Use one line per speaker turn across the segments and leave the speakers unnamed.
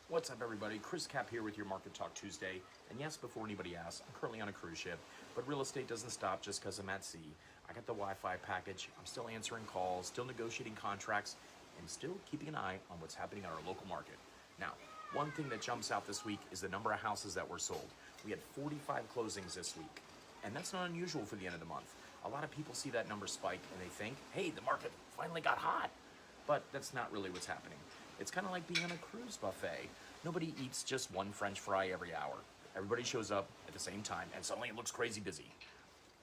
What's up, everybody? Re-CAPP here with your Market Talk Tuesday. And yes, before anybody asks, I'm currently on a cruise ship, but real estate doesn't stop just because I'm at sea. I got the Wi-Fi package, I'm still answering calls, still negotiating contracts, and still keeping an eye on what's happening in our local market. Now, one thing that jumps out this week is the number of houses that were sold. We had 45 closings this week, and that's not unusual for the end of the month. A lot of people see that number spike and they think, hey, the market finally got hot. But that's not really what's happening. It's kind of like being on a cruise buffet. Nobody eats just one French fry every hour. Everybody shows up at the same time and suddenly it looks crazy busy.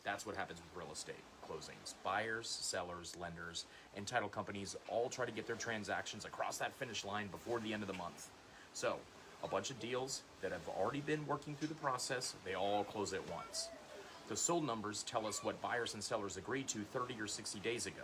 That's what happens with real estate closings. Buyers, sellers, lenders, and title companies all try to get their transactions across that finish line before the end of the month. So, a bunch of deals that have already been working through the process, they all close at once. The sold numbers tell us what buyers and sellers agreed to 30 or 60 days ago.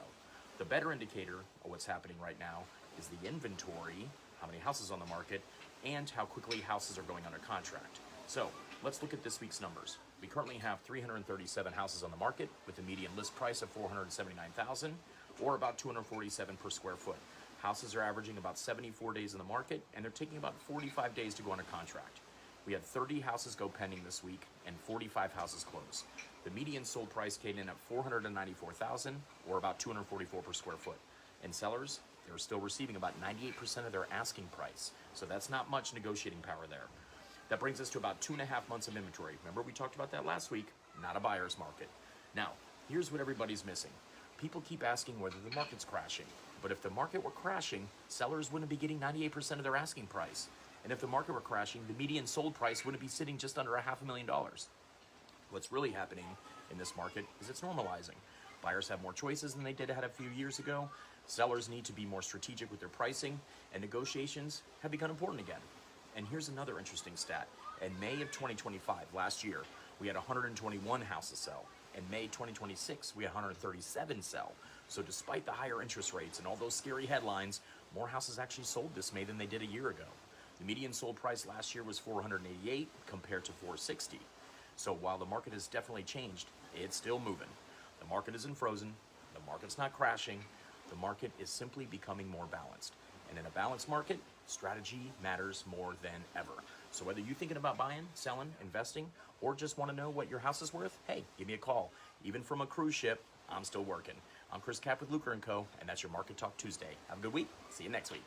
The better indicator of what's happening right now is the inventory, how many houses on the market, and how quickly houses are going under contract. So let's look at this week's numbers. We currently have 337 houses on the market with a median list price of $479,000 or about $247 per square foot. Houses are averaging about 74 days in the market and they're taking about 45 days to go under contract. We had 30 houses go pending this week and 45 houses close. The median sold price came in at $494,000 or about $244 per square foot. And sellers, they're still receiving about 98% of their asking price. So that's not much negotiating power there. That brings us to about 2.5 months of inventory. Remember we talked about that last week, not a buyer's market. Now, here's what everybody's missing. People keep asking whether the market's crashing. But if the market were crashing, sellers wouldn't be getting 98% of their asking price. And if the market were crashing, the median sold price wouldn't be sitting just under $500,000. What's really happening in this market is it's normalizing. Buyers have more choices than they did had a few years ago. Sellers need to be more strategic with their pricing, and negotiations have become important again. And here's another interesting stat. In May of 2025, last year, we had 121 houses sell. In May 2026, we had 137 sell. So despite the higher interest rates and all those scary headlines, more houses actually sold this May than they did a year ago. The median sold price last year was $488 compared to $460. So while the market has definitely changed, it's still moving. The market isn't frozen, the market's not crashing, the market is simply becoming more balanced. And in a balanced market, strategy matters more than ever. So whether you're thinking about buying, selling, investing, or just want to know what your house is worth, hey, give me a call. Even from a cruise ship, I'm still working. I'm Re-CAPP with Luker & Co., and that's your Market Talk Tuesday. Have a good week. See you next week.